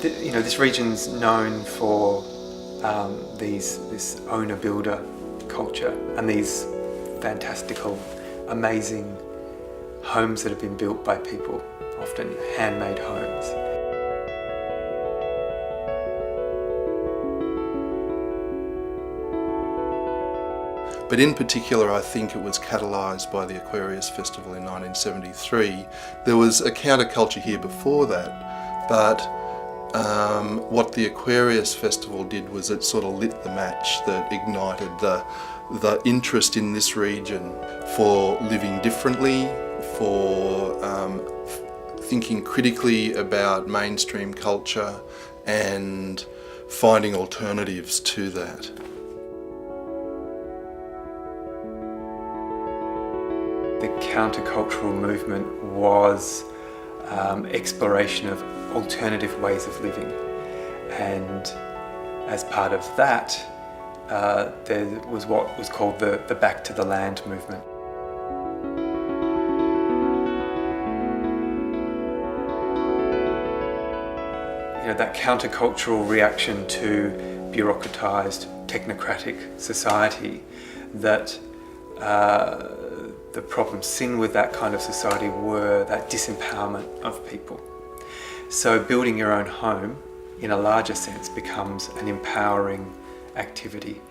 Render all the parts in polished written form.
This region's known for this owner-builder culture and these fantastical, amazing homes that have been built by people, often handmade homes. But in particular, I think it was catalysed by the Aquarius Festival in 1973. There was a counterculture here before that, but what the Aquarius Festival did was it sort of lit the match that ignited the interest in this region for living differently, for thinking critically about mainstream culture and finding alternatives to that. The countercultural movement was exploration of alternative ways of living, and as part of that there was what was called the Back to the Land movement. That countercultural reaction to bureaucratised, technocratic society, that the problem seen with that kind of society were that disempowerment of people. So building your own home, in a larger sense, becomes an empowering activity.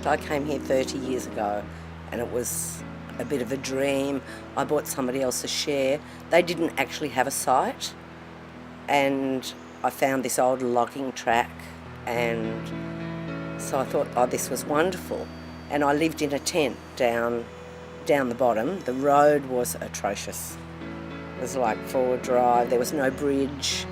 I came here 30 years ago and it was a bit of a dream. I bought somebody else a share. They didn't actually have a site, and I found this old logging track, and so I thought, oh, this was wonderful. And I lived in a tent down the bottom. The road was atrocious. It was like forward drive, there was no bridge.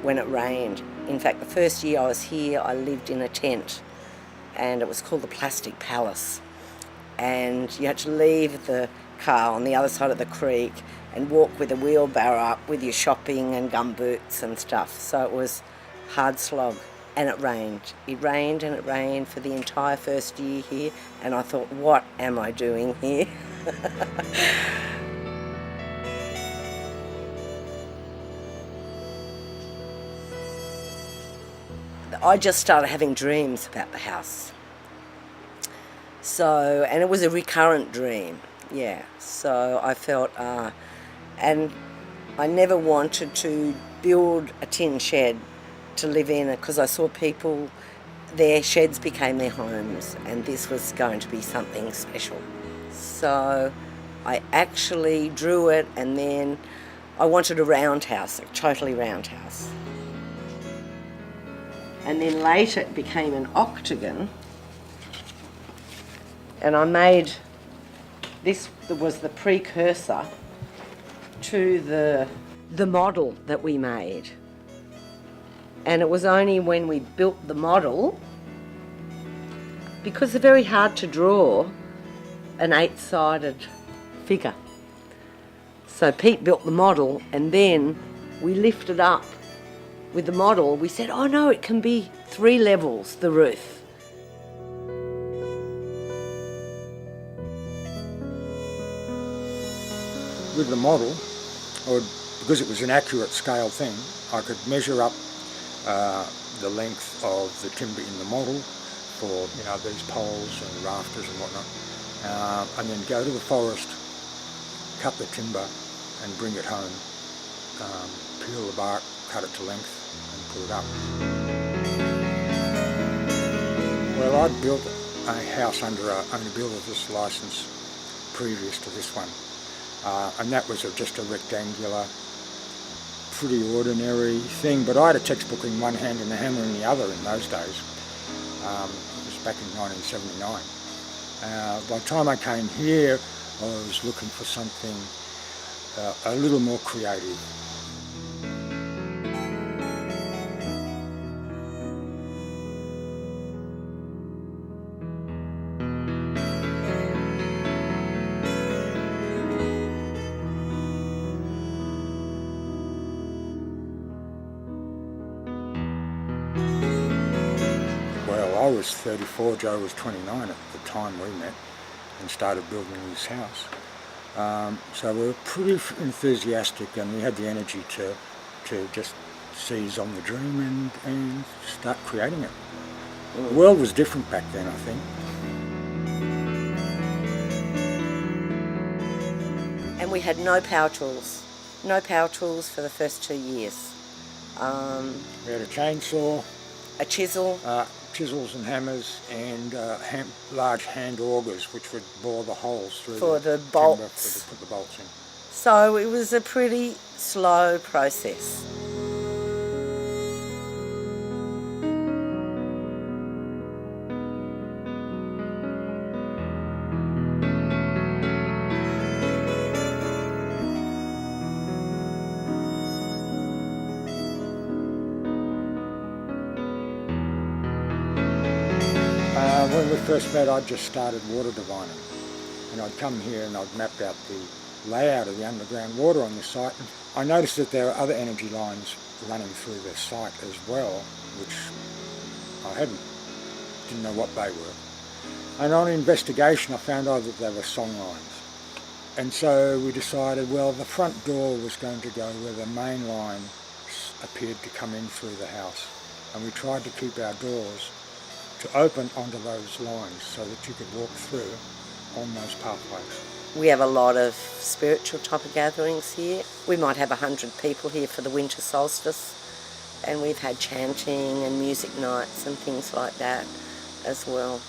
When it rained. In fact, the first year I was here, I lived in a tent, and it was called the Plastic Palace. And you had to leave the car on the other side of the creek and walk with a wheelbarrow up with your shopping and gumboots and stuff. So it was hard slog. And it rained. It rained and it rained for the entire first year here, and I thought, what am I doing here? I just started having dreams about the house. So, and it was a recurrent dream, yeah. So I felt, and I never wanted to build a tin shed to live in it because I saw people, their sheds became their homes, and this was going to be something special. So I actually drew it, and then I wanted a roundhouse, a totally round house. And then later it became an octagon, and I made, this was the precursor to the model that we made. And it was only when we built the model, because they're very hard to draw, an 8-sided figure. So Pete built the model, and then we lifted up with the model. We said, oh no, it can be 3 levels, the roof. With the model, because it was an accurate scale thing, I could measure up the length of the timber in the model for these poles and rafters and whatnot, and then go to the forest, cut the timber and bring it home, peel the bark, cut it to length and put it up. Well, I'd built a house under a owner builder's licence previous to this one, and that was just a rectangular, pretty ordinary thing, but I had a textbook in one hand and a hammer in the other in those days. It was back in 1979. By the time I came here, I was looking for something a little more creative. Well, I was 34, Joe was 29 at the time we met and started building this house. So we were pretty enthusiastic, and we had the energy to just seize on the dream and start creating it. The world was different back then, I think. And we had no power tools for the first 2 years. We had a chainsaw, A chisel, chisels and hammers, and large hand augers which would bore the holes through For the timber bolts. to put the bolts in. so it was a pretty slow process. When we first met, I'd just started water divining, and I'd come here and I'd mapped out the layout of the underground water on this site. And I noticed that there were other energy lines running through the site as well, which I didn't know what they were. And on investigation, I found out that they were song lines. And so we decided, well, the front door was going to go where the main line appeared to come in through the house. And we tried to keep our doors to open onto those lines so that you could walk through on those pathways. We have a lot of spiritual type of gatherings here. We might have 100 people here for the winter solstice, and we've had chanting and music nights and things like that as well.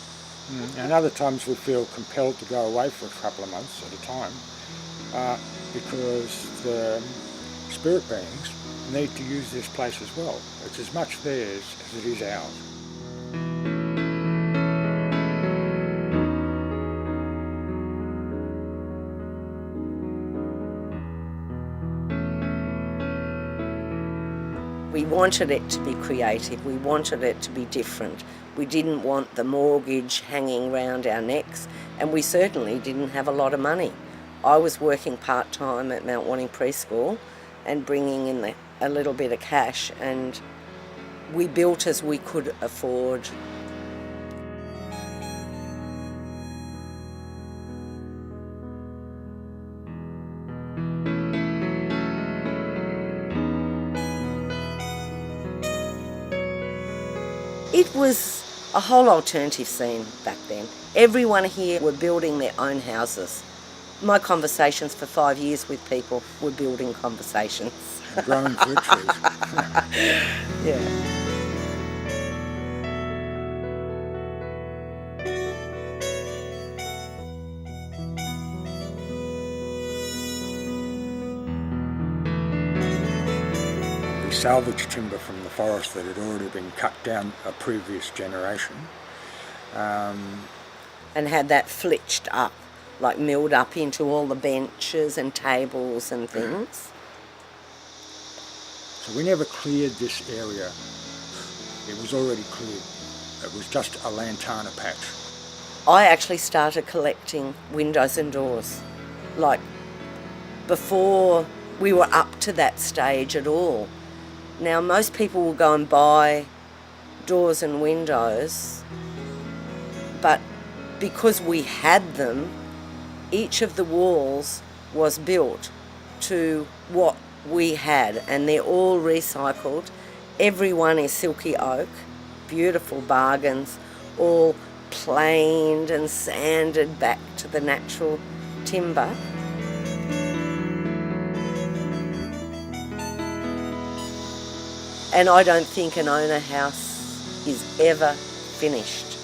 And other times we feel compelled to go away for a couple of months at a time because the spirit beings need to use this place as well. It's as much theirs as it is ours. We wanted it to be creative, we wanted it to be different. We didn't want the mortgage hanging round our necks, and we certainly didn't have a lot of money. I was working part-time at Mount Wanning Preschool and bringing in a little bit of cash, and we built as we could afford. It was a whole alternative scene back then. Everyone here were building their own houses. My conversations for 5 years with people were building conversations. Growing fruit trees. Yeah. We salvaged timber from the forest that had already been cut down a previous generation. And had that flitched up, like milled up into all the benches and tables and things. So we never cleared this area. It was already cleared. It was just a lantana patch. I actually started collecting windows and doors, like before we were up to that stage at all. Now most people will go and buy doors and windows, but because we had them, each of the walls was built to what we had, and they're all recycled. Everyone is silky oak, beautiful bargains, all planed and sanded back to the natural timber. And I don't think an owner house is ever finished,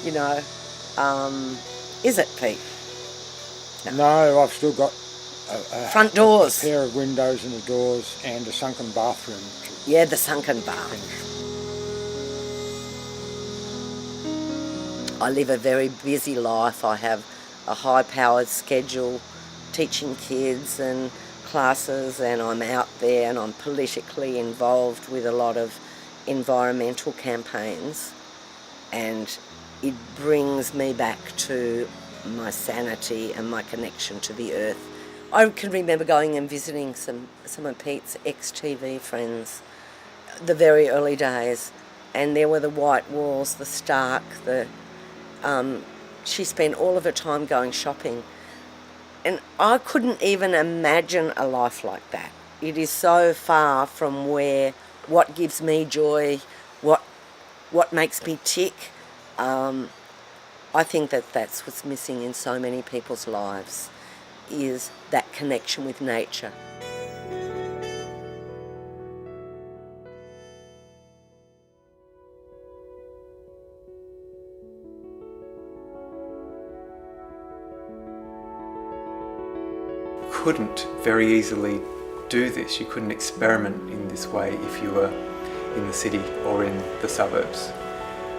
you know. Is it, Pete? No, I've still got Front doors. a pair of windows in the doors and a sunken bathroom to Yeah, the sunken bath. finish. I live a very busy life. I have a high-powered schedule, teaching kids and classes, and I'm out there and I'm politically involved with a lot of environmental campaigns, and it brings me back to my sanity and my connection to the earth. I can remember going and visiting some of Pete's ex-TV friends, the very early days, and there were the white walls, the stark, she spent all of her time going shopping, and I couldn't even imagine a life like that. It is so far from what gives me joy, what makes me tick. I think that's what's missing in so many people's lives, is that connection with nature. Couldn't very easily do this. You couldn't experiment in this way if you were in the city or in the suburbs.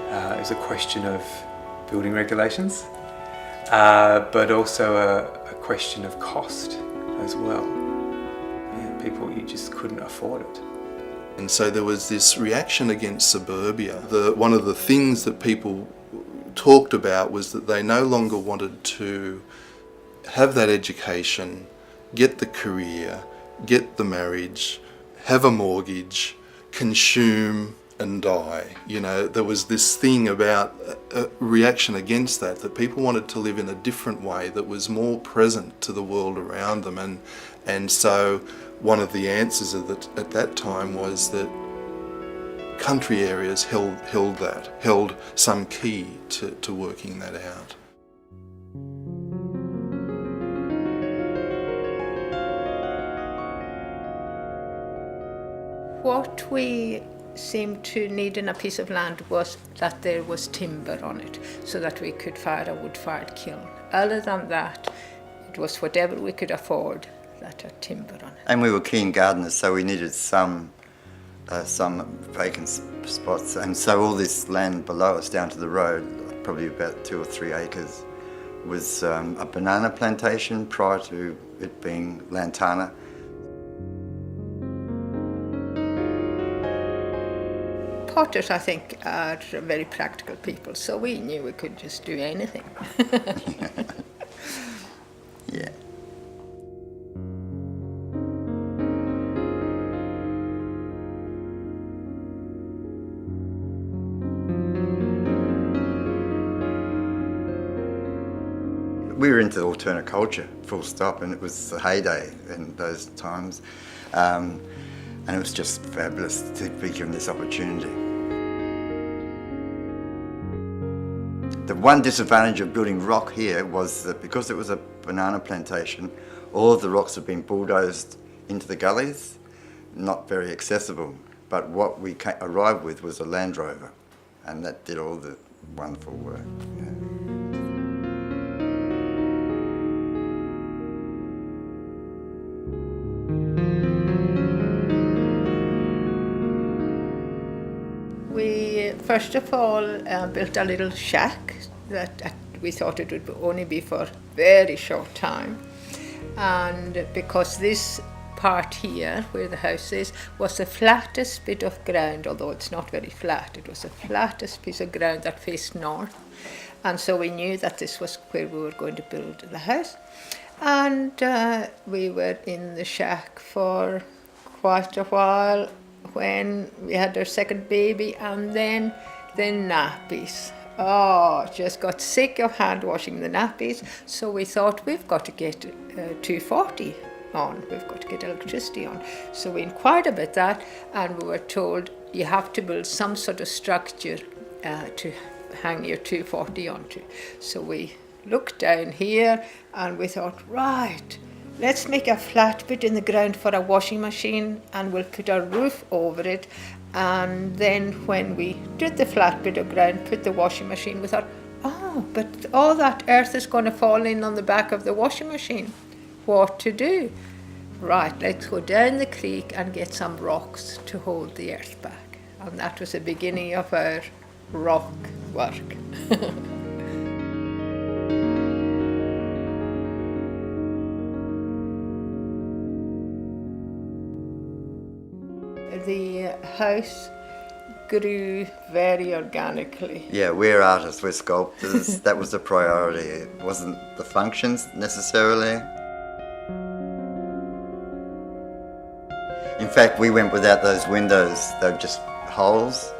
It was a question of building regulations, but also a question of cost as well. Yeah, you just couldn't afford it. And so there was this reaction against suburbia. One of the things that people talked about was that they no longer wanted to have that education, get the career, get the marriage, have a mortgage, consume and die. You know, there was this thing about a reaction against that people wanted to live in a different way that was more present to the world around them. And so one of the answers at that time was that country areas held some key to working that out. What we seemed to need in a piece of land was that there was timber on it, so that we could fire a wood-fired kiln. Other than that, it was whatever we could afford that had timber on it. And we were keen gardeners, so we needed some vacant spots. And so all this land below us, down to the road, probably about 2 or 3 acres, was a banana plantation prior to it being lantana. Potters, I think, are very practical people, so we knew we could just do anything. Yeah. We were into alternate culture, full stop, and it was the heyday in those times. And it was just fabulous to be given this opportunity. The one disadvantage of building rock here was that because it was a banana plantation, all of the rocks had been bulldozed into the gullies, not very accessible. But what we arrived with was a Land Rover, and that did all the wonderful work. Yeah. We first of all built a little shack that we thought it would only be for a very short time, and because this part here where the house is was the flattest bit of ground, although it's not very flat, it was the flattest piece of ground that faced north, and so we knew that this was where we were going to build the house. And we were in the shack for quite a while when we had our second baby, and then the nappies. Oh, just got sick of hand washing the nappies, so we thought we've got to get 240 on, we've got to get electricity on. So we inquired about that, and we were told you have to build some sort of structure to hang your 240 onto. So we looked down here and we thought, right, let's make a flat bit in the ground for a washing machine, and we'll put a roof over it. And then when we did the flat bit of ground, put the washing machine, we thought, oh, but all that earth is going to fall in on the back of the washing machine. What to do? Right, let's go down the creek and get some rocks to hold the earth back. And that was the beginning of our rock work. house grew very organically. Yeah, we're artists, we're sculptors. That was the priority. It wasn't the functions necessarily. In fact, we went without those windows. They were just holes,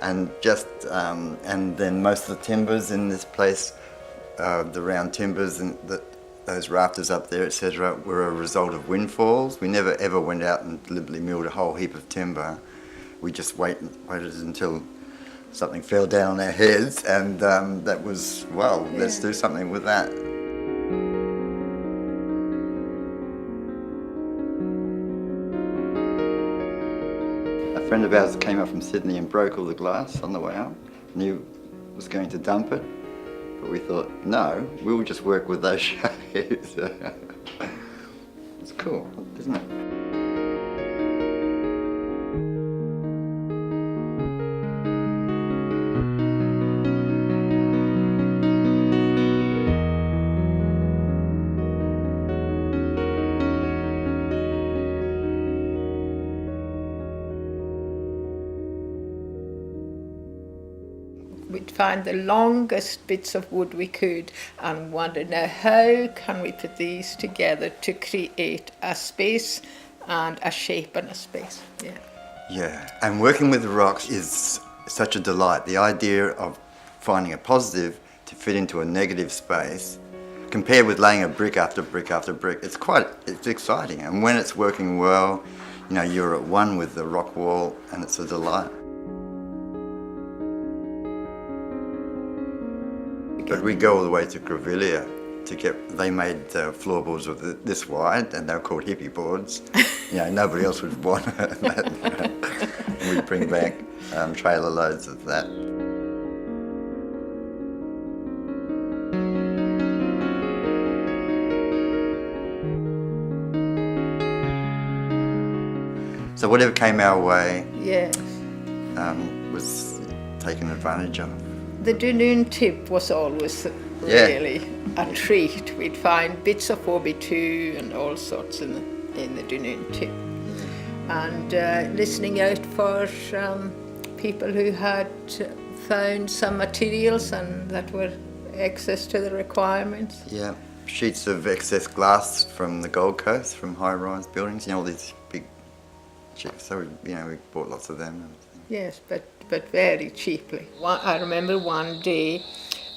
and then most of the timbers in this place, the round timbers and those rafters up there, etc., were a result of windfalls. We never ever went out and deliberately milled a whole heap of timber. We just waited until something fell down on our heads, and that was, well, let's do something with that. A friend of ours came up from Sydney and broke all the glass on the way out. Knew was going to dump it, but we thought, no, we'll just work with those shades. It's cool, isn't it? We'd find the longest bits of wood we could and wondered, now how can we put these together to create a space and a shape and a space. Yeah, and working with the rocks is such a delight. The idea of finding a positive to fit into a negative space, compared with laying a brick after brick after brick, it's exciting. And when it's working well, you know, you're at one with the rock wall and it's a delight. But we go all the way to Grevillea they made floorboards of this wide, and they were called hippie boards. You know, nobody else would want that. We'd bring back trailer loads of that. So whatever came our way was taken advantage of. The Dunoon tip was always really a treat. We'd find bits of OB2 and all sorts in the Dunoon tip. And listening out for people who had found some materials and that were excess to the requirements. Yeah, sheets of excess glass from the Gold Coast, from high-rise buildings, you know, all these big sheets. So we bought lots of them. Yes, but very cheaply. I remember one day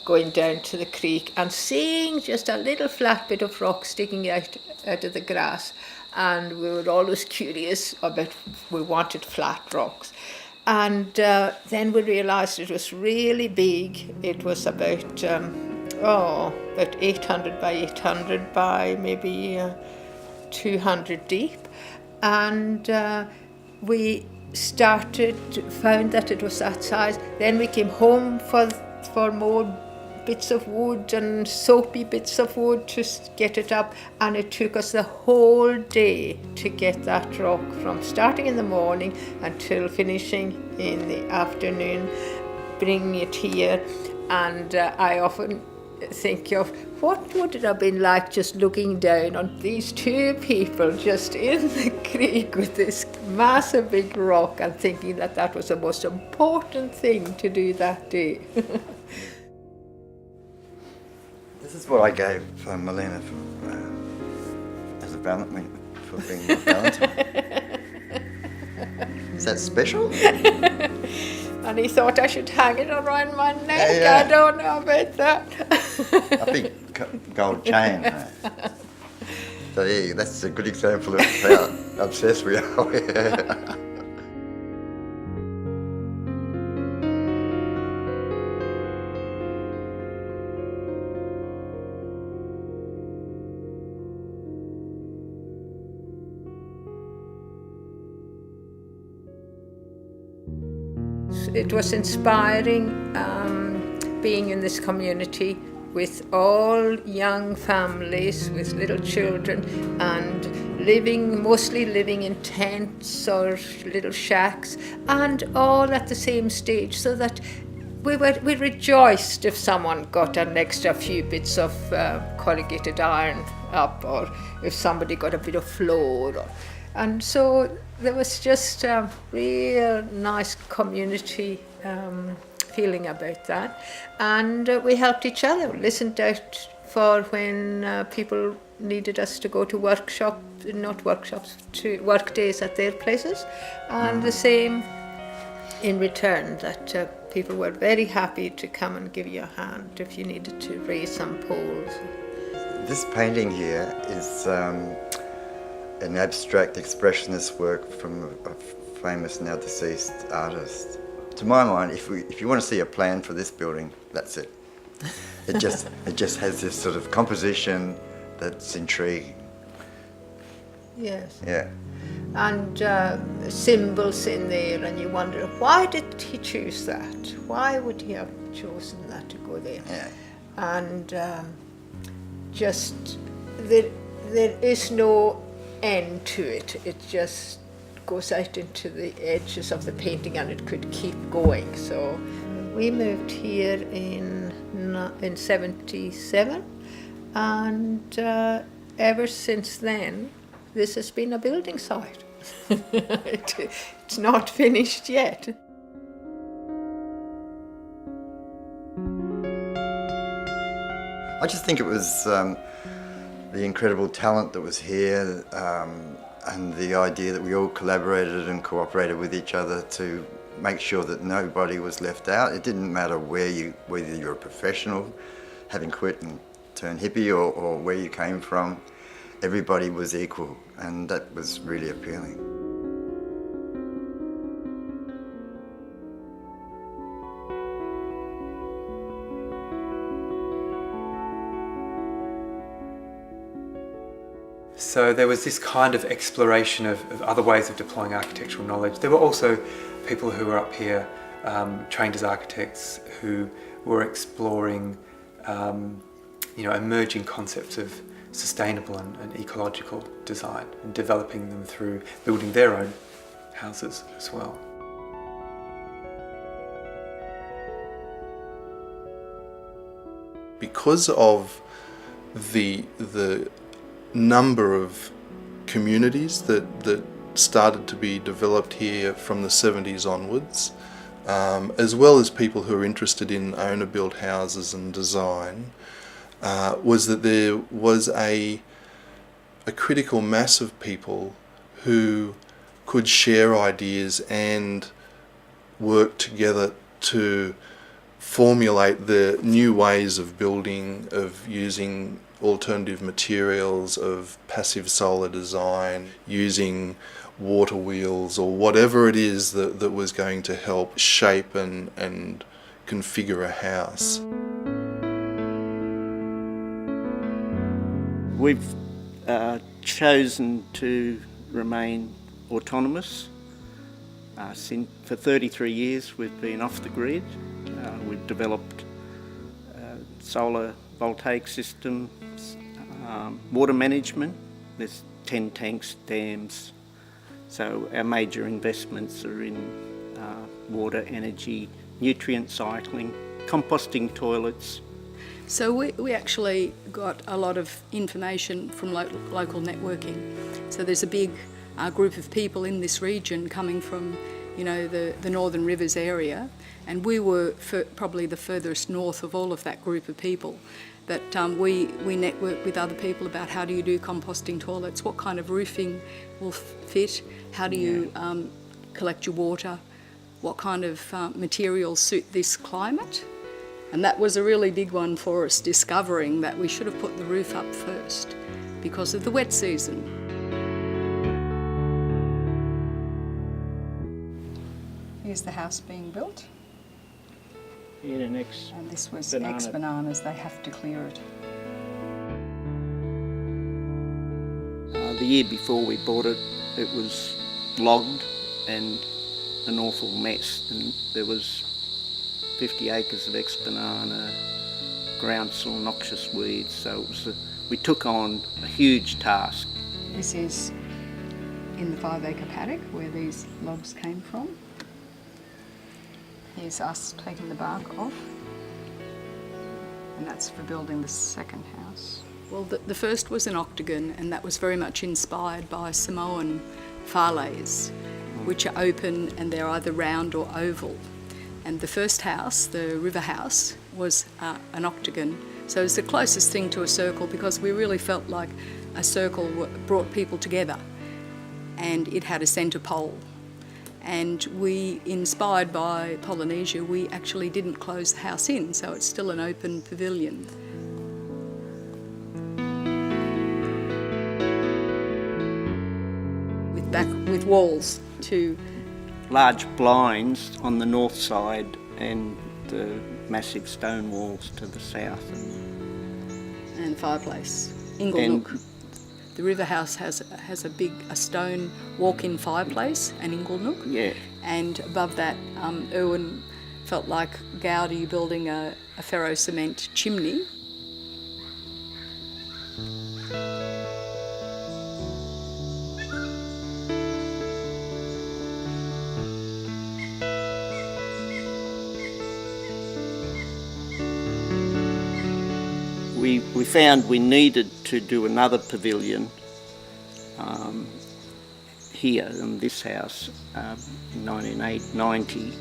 going down to the creek and seeing just a little flat bit of rock sticking out of the grass, and we were always curious about, we wanted flat rocks. And then we realised it was really big. It was about 800 by 800 by maybe 200 deep. And we found that it was that size. Then we came home for more bits of wood and soapy bits of wood to get it up, and it took us the whole day to get that rock from starting in the morning until finishing in the afternoon, bringing it here. And I often think of what would it have been like just looking down on these two people just in the creek with this massive big rock and thinking that that was the most important thing to do that day. This is what I gave Melina as a valentine, for being my valentine. Is that special? And he thought I should hang it around my neck. Yeah. I don't know about that. A big gold chain. So yeah, that's a good example of how obsessed we are. It was inspiring being in this community with all young families with little children and mostly living in tents or little shacks, and all at the same stage, so that we rejoiced if someone got an extra few bits of corrugated iron up, or if somebody got a bit of floor. And so there was just a real nice community feeling about that. And we helped each other, listened out for when people needed us to go to to work days at their places. And the same in return, that people were very happy to come and give you a hand if you needed to raise some poles. This painting here is an abstract expressionist work from a famous now deceased artist. To my mind, if you want to see a plan for this building, that's it. It just has this sort of composition that's intriguing. Yes. Yeah. And symbols in there, and you wonder, why did he choose that? Why would he have chosen that to go there? Yeah. And just there is no end to it. It just goes out into the edges of the painting, and it could keep going. So we moved here in 77, and ever since then, this has been a building site. It's not finished yet. I just think it was the incredible talent that was here, and the idea that we all collaborated and cooperated with each other to make sure that nobody was left out. It didn't matter whether you're a professional, having quit and turned hippie, or where you came from. Everybody was equal, and that was really appealing. So there was this kind of exploration of other ways of deploying architectural knowledge. There were also people who were up here trained as architects who were exploring emerging concepts of sustainable and ecological design and developing them through building their own houses as well. Because of the number of communities that started to be developed here from the 70s onwards, as well as people who are interested in owner-built houses and design, was that there was a critical mass of people who could share ideas and work together to formulate the new ways of building, of using alternative materials, of passive solar design, using water wheels, or whatever it is that was going to help shape and configure a house. We've chosen to remain autonomous. For 33 years we've been off the grid. We've developed solar voltaic systems, water management. There's 10 tanks, dams. So our major investments are in water, energy, nutrient cycling, composting toilets. So we actually got a lot of information from local networking. So there's a big group of people in this region coming from, the Northern Rivers area, and we were probably the furthest north of all of that group of people. But we networked with other people about how do you do composting toilets, what kind of roofing will fit, how do you collect your water, what kind of materials suit this climate. And that was a really big one for us, discovering that we should have put the roof up first because of the wet season. Here's the house being built. Yeah, next. And this was banana. ex-bananas, they have to clear it. The year before we bought it, it was logged and an awful mess. And there was 50 acres of ex-banana, groundsel, noxious weeds. So we took on a huge task. This is in the 5-acre paddock where these logs came from. Here's us taking the bark off. And that's for building the second house. Well, the first was an octagon, and that was very much inspired by Samoan whāleis, which are open and they're either round or oval. And the first house, the river house, was an octagon. So it's the closest thing to a circle because we really felt like a circle brought people together, and it had a centre pole. And we, inspired by Polynesia, we actually didn't close the house in, so it's still an open pavilion. With walls to... Large blinds on the north side and the massive stone walls to the south. And fireplace. Inglenook. The river house has a stone walk-in fireplace, an inglenook. Yeah. And above that, Irwin felt like Gaudi building a ferro cement chimney. We found we needed to do another pavilion here in this house in 1990,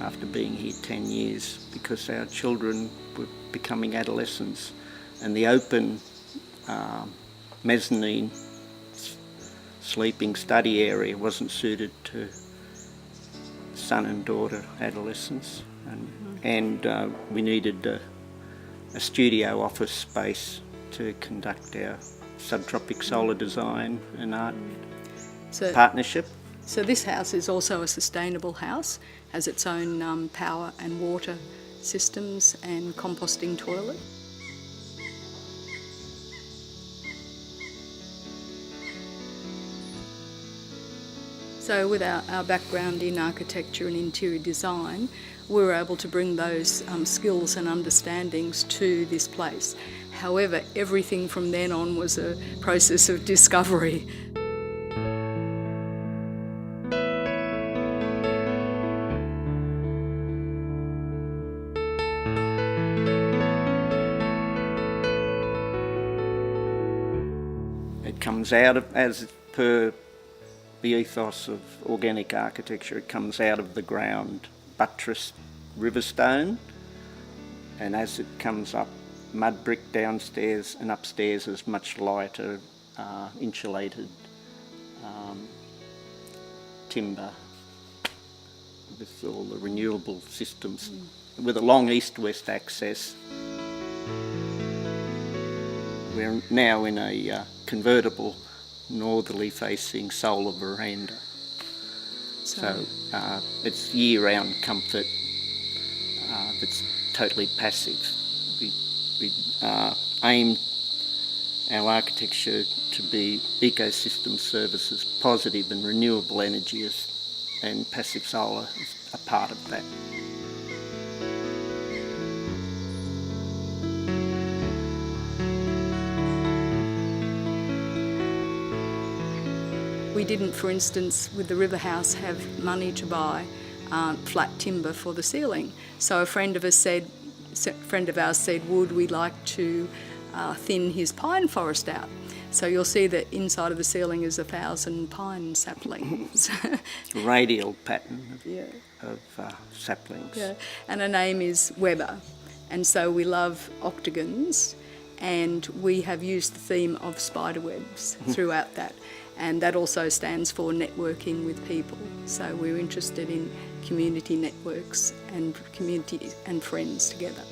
after being here 10 years, because our children were becoming adolescents, and the open mezzanine sleeping study area wasn't suited to son and daughter adolescents, and we needed a studio office space to conduct our subtropic solar design and art partnership. So this house is also a sustainable house, has its own power and water systems and composting toilet. So with our background in architecture and interior design, we were able to bring those skills and understandings to this place. However, everything from then on was a process of discovery. It comes out of, as per the ethos of organic architecture, it comes out of the ground, buttressed river stone, and as it comes up, mud brick downstairs, and upstairs is much lighter insulated timber with all the renewable systems, with a long east-west access. We're now in a convertible northerly facing solar veranda. So it's year-round comfort that's totally passive. We aim our architecture to be ecosystem services, positive and renewable energy, and passive solar is a part of that. We didn't, for instance, with the river house, have money to buy flat timber for the ceiling. So a friend of ours said, would we like to thin his pine forest out? So you'll see that inside of the ceiling is 1,000 pine saplings. Radial pattern of saplings. Yeah. And her name is Weber. And so we love octagons, and we have used the theme of spiderwebs throughout that. And that also stands for networking with people. So we're interested in community networks and community and friends together.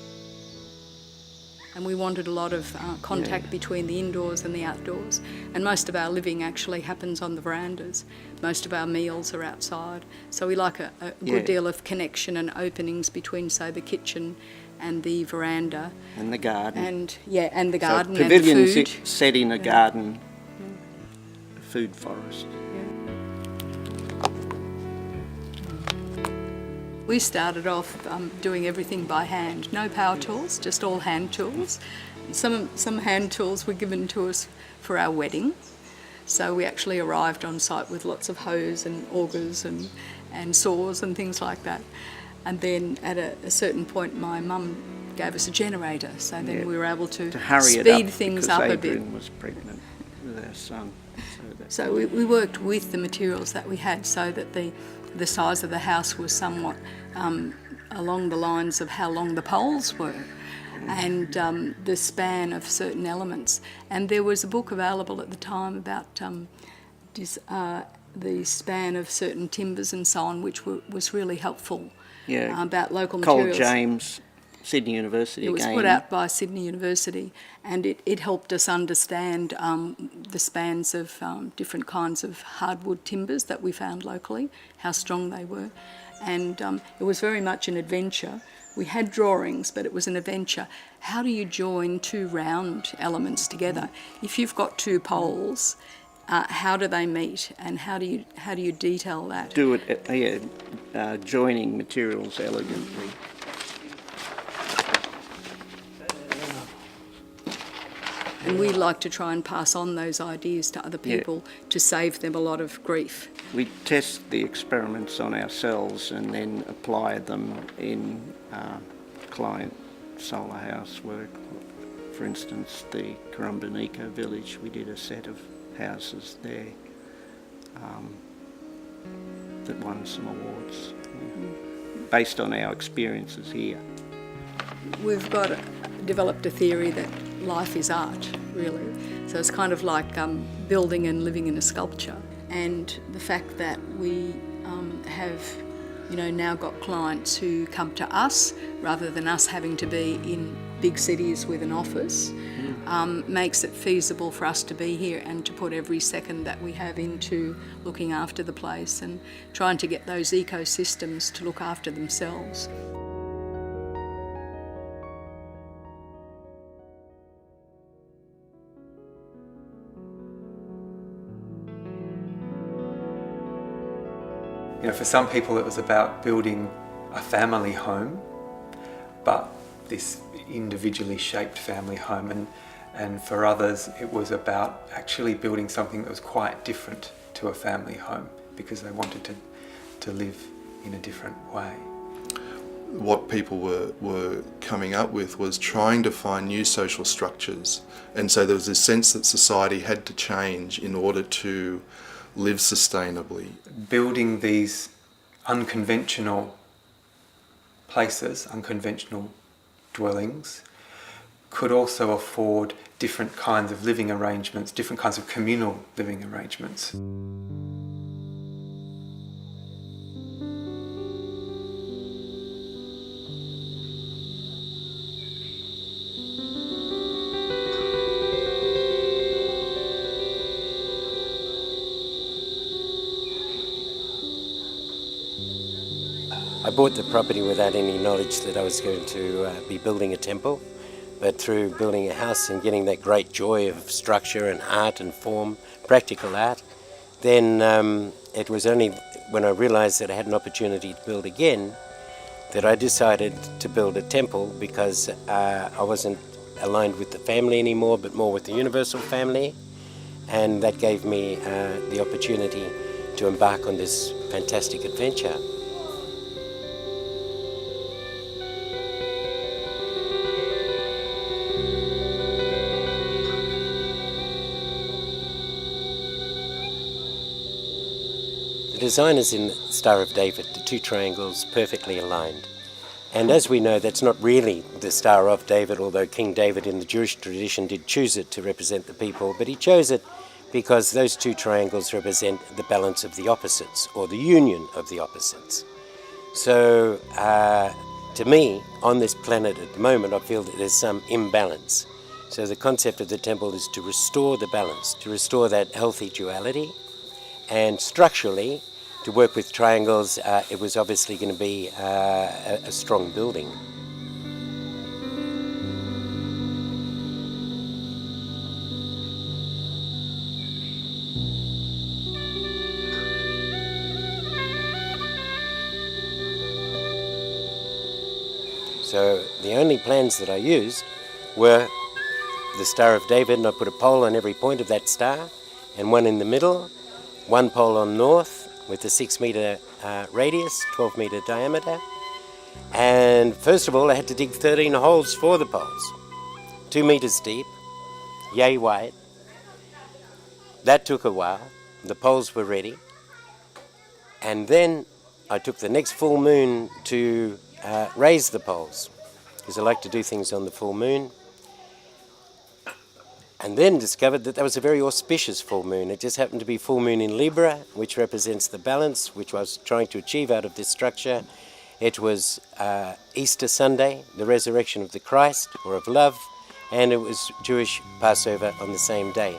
And we wanted a lot of contact between the indoors and the outdoors. And most of our living actually happens on the verandas. Most of our meals are outside. So we like a good deal of connection and openings between, say, the kitchen and the veranda. And the garden. And the garden so and the food. Pavilion's set in a garden, a food forest. We started off doing everything by hand, no power tools, just all hand tools. Some hand tools were given to us for our wedding, so we actually arrived on site with lots of hose and augers and saws and things like that. And then at a certain point my mum gave us a generator, so then we were able to hurry speed it up things up because a bit. Adrian was pregnant with our son. So we worked with the materials that we had so that the size of the house was somewhat along the lines of how long the poles were and the span of certain elements. And there was a book available at the time about the span of certain timbers and so on, which was really helpful about local materials. Cole James, Sydney University. It was put out by Sydney University, and it helped us understand the spans of different kinds of hardwood timbers that we found locally, how strong they were. And it was very much an adventure. We had drawings, but it was an adventure. How do you join two round elements together? If you've got two poles, how do they meet, and how do you detail that? Do it, joining materials elegantly. And we like to try and pass on those ideas to other people to save them a lot of grief. We test the experiments on ourselves and then apply them in client solar house work. For instance, the Currumbin Eco Village, we did a set of houses there that won some awards based on our experiences here. We've developed a theory that life is art, really. So it's kind of like building and living in a sculpture. And the fact that we have, now got clients who come to us rather than us having to be in big cities with an office makes it feasible for us to be here and to put every second that we have into looking after the place and trying to get those ecosystems to look after themselves. For some people it was about building a family home, but this individually shaped family home, and for others it was about actually building something that was quite different to a family home because they wanted to live in a different way. What people were coming up with was trying to find new social structures, and so there was this sense that society had to change in order to live sustainably. Building these unconventional places, unconventional dwellings, could also afford different kinds of living arrangements, different kinds of communal living arrangements. I bought the property without any knowledge that I was going to be building a temple, but through building a house and getting that great joy of structure and art and form, practical art, then it was only when I realized that I had an opportunity to build again that I decided to build a temple, because I wasn't aligned with the family anymore, but more with the universal family, and that gave me the opportunity to embark on this fantastic adventure. The design is in Star of David, the two triangles perfectly aligned. And as we know, that's not really the Star of David, although King David in the Jewish tradition did choose it to represent the people, but he chose it because those two triangles represent the balance of the opposites, or the union of the opposites. So to me, on this planet at the moment, I feel that there's some imbalance. So the concept of the temple is to restore the balance, to restore that healthy duality. And structurally, to work with triangles, it was obviously going to be a strong building. So the only plans that I used were the Star of David, and I put a pole on every point of that star, and one in the middle, one pole on north with a 6 metre radius, 12 metre diameter, And first of all, I had to dig 13 holes for the poles, 2 metres deep, yay wide. That took a while. The poles were ready. And then I took the next full moon to raise the poles, because I like to do things on the full moon. And then discovered that was a very auspicious full moon. It just happened to be full moon in Libra, which represents the balance, which I was trying to achieve out of this structure. It was Easter Sunday, the resurrection of the Christ, or of love, and it was Jewish Passover on the same day,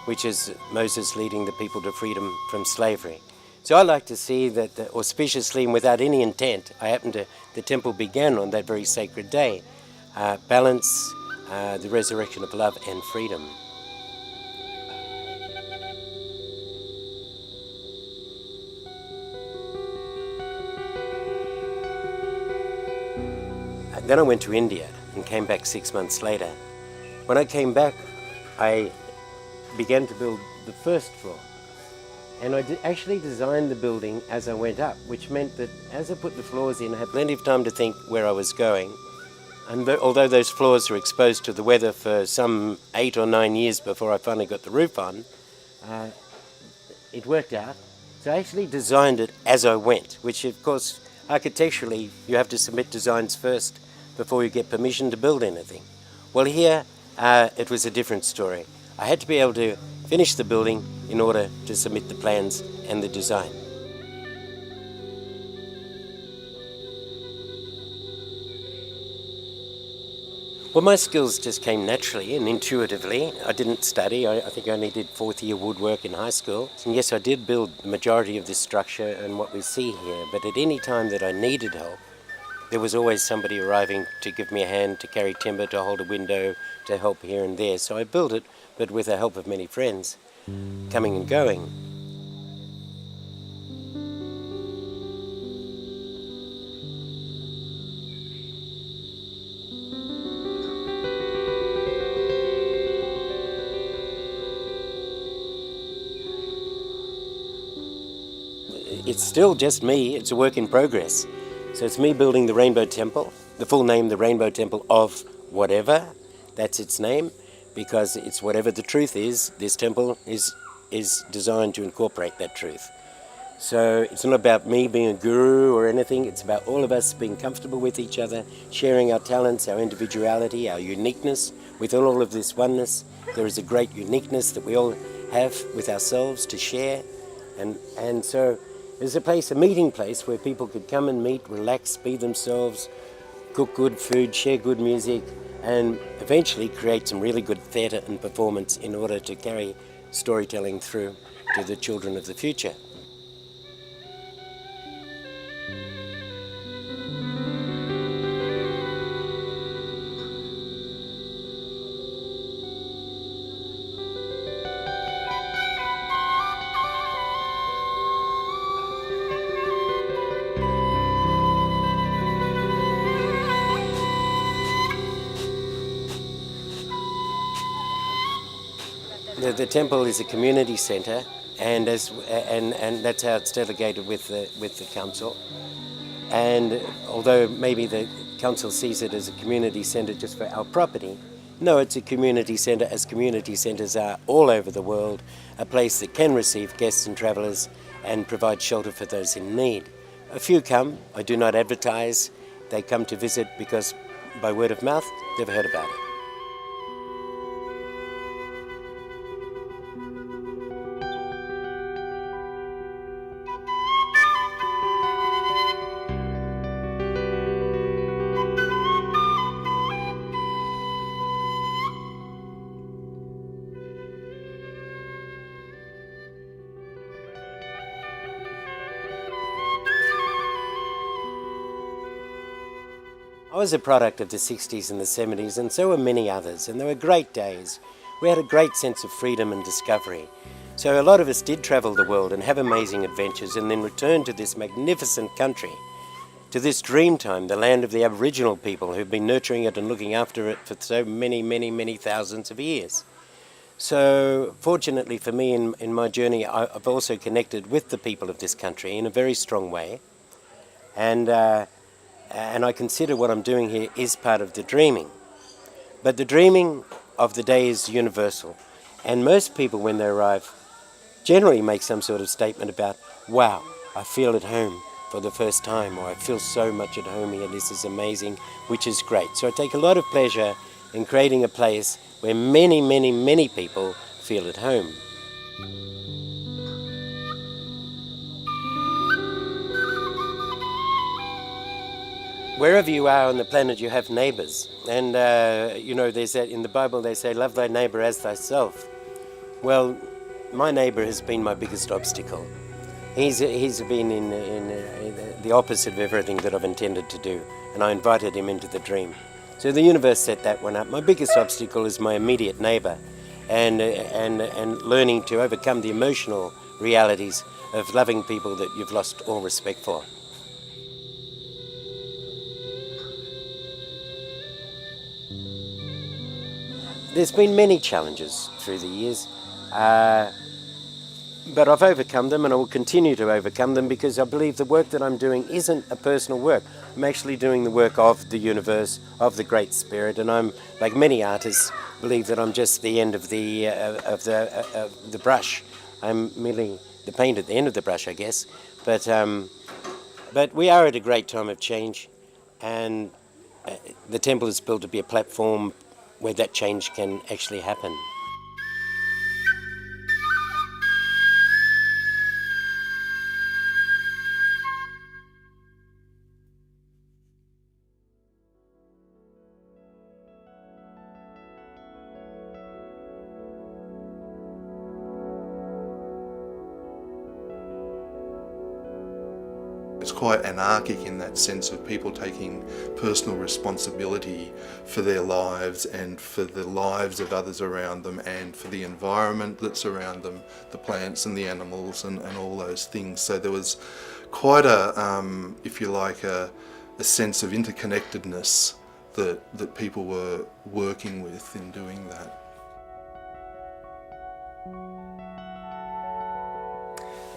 which is Moses leading the people to freedom from slavery. So I like to see that auspiciously and without any intent, the temple began on that very sacred day. Balance, the resurrection of love and freedom. Then I went to India and came back 6 months later. When I came back, I began to build the first floor. And I actually designed the building as I went up, which meant that as I put the floors in, I had plenty of time to think where I was going. And although those floors were exposed to the weather for some 8 or 9 years before I finally got the roof on, it worked out. So I actually designed it as I went, which of course, architecturally, you have to submit designs first before you get permission to build anything. Well, here, it was a different story. I had to be able to finish the building in order to submit the plans and the design. Well, my skills just came naturally and intuitively. I didn't study. I think I only did 4th year woodwork in high school. And yes, I did build the majority of this structure and what we see here, but at any time that I needed help, there was always somebody arriving to give me a hand, to carry timber, to hold a window, to help here and there. So I built it, but with the help of many friends, coming and going. It's still just me, it's a work in progress. So it's me building the Rainbow Temple, the full name, the Rainbow Temple of whatever, that's its name, because it's whatever the truth is, this temple is designed to incorporate that truth. So it's not about me being a guru or anything, it's about all of us being comfortable with each other, sharing our talents, our individuality, our uniqueness. Within all of this oneness, there is a great uniqueness that we all have with ourselves to share. And so there's a place, a meeting place, where people could come and meet, relax, be themselves, cook good food, share good music, and eventually create some really good theatre and performance in order to carry storytelling through to the children of the future. The temple is a community centre, and that's how it's delegated with the council. And although maybe the council sees it as a community centre just for our property, no, it's a community centre, as community centres are all over the world, a place that can receive guests and travellers and provide shelter for those in need. A few come. I do not advertise. They come to visit because by word of mouth they've heard about it. I was a product of the 60s and the 70s, and so were many others, and they were great days. We had a great sense of freedom and discovery. So a lot of us did travel the world and have amazing adventures and then return to this magnificent country, to this dream time, the land of the Aboriginal people who've been nurturing it and looking after it for so many, many, many thousands of years. So fortunately for me in my journey, I've also connected with the people of this country in a very strong way. And and I consider what I'm doing here is part of the dreaming. But the dreaming of the day is universal, and most people when they arrive generally make some sort of statement about, wow, I feel at home for the first time, or I feel so much at home here, this is amazing, which is great. So I take a lot of pleasure in creating a place where many, many, many people feel at home. Wherever you are on the planet, you have neighbours. And, you know, there's that, in the Bible they say, love thy neighbour as thyself. Well, my neighbour has been my biggest obstacle. He's been in the opposite of everything that I've intended to do, and I invited him into the dream. So the universe set that one up. My biggest obstacle is my immediate neighbour, and learning to overcome the emotional realities of loving people that you've lost all respect for. There's been many challenges through the years, but I've overcome them, and I will continue to overcome them, because I believe the work that I'm doing isn't a personal work. I'm actually doing the work of the universe, of the Great Spirit, and I'm, like many artists, believe that I'm just the end of the brush. I'm merely the paint at the end of the brush, I guess. But we are at a great time of change, and the temple is built to be a platform where that change can actually happen. It's quite anarchic in that sense of people taking personal responsibility for their lives and for the lives of others around them and for the environment that's around them, the plants and the animals and all those things. So there was quite a, if you like, a sense of interconnectedness that people were working with in doing that.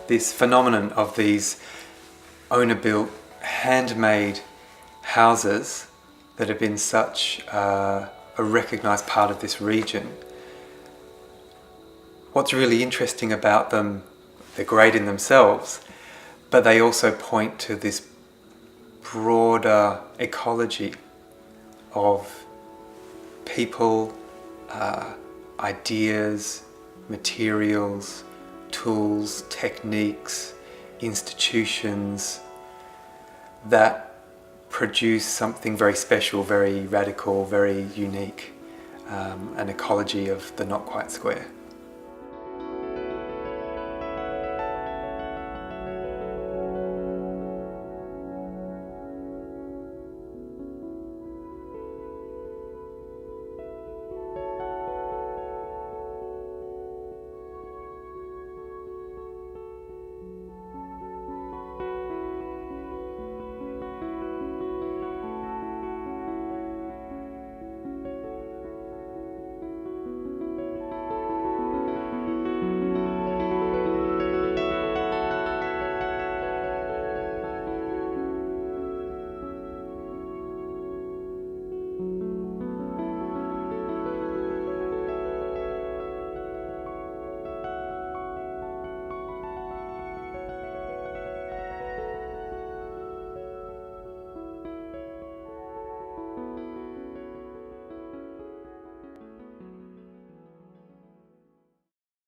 This phenomenon of these owner-built, handmade houses that have been such a recognised part of this region. What's really interesting about them, they're great in themselves, but they also point to this broader ecology of people, ideas, materials, tools, techniques, institutions that produce something very special, very radical, very unique, an ecology of the not quite square.